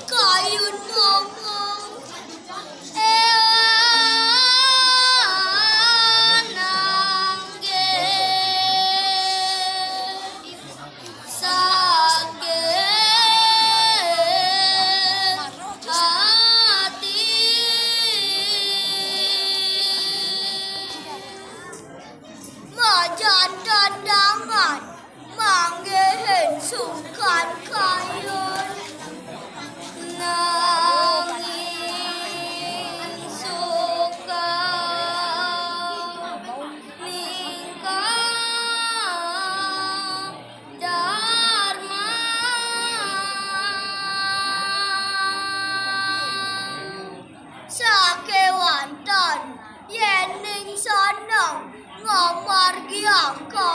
kayun ngomong nangge sakit hati majan dandangan manggen sukan kayun nanging suka ningkang dharma sakewanten yen ning sana ngamargi angka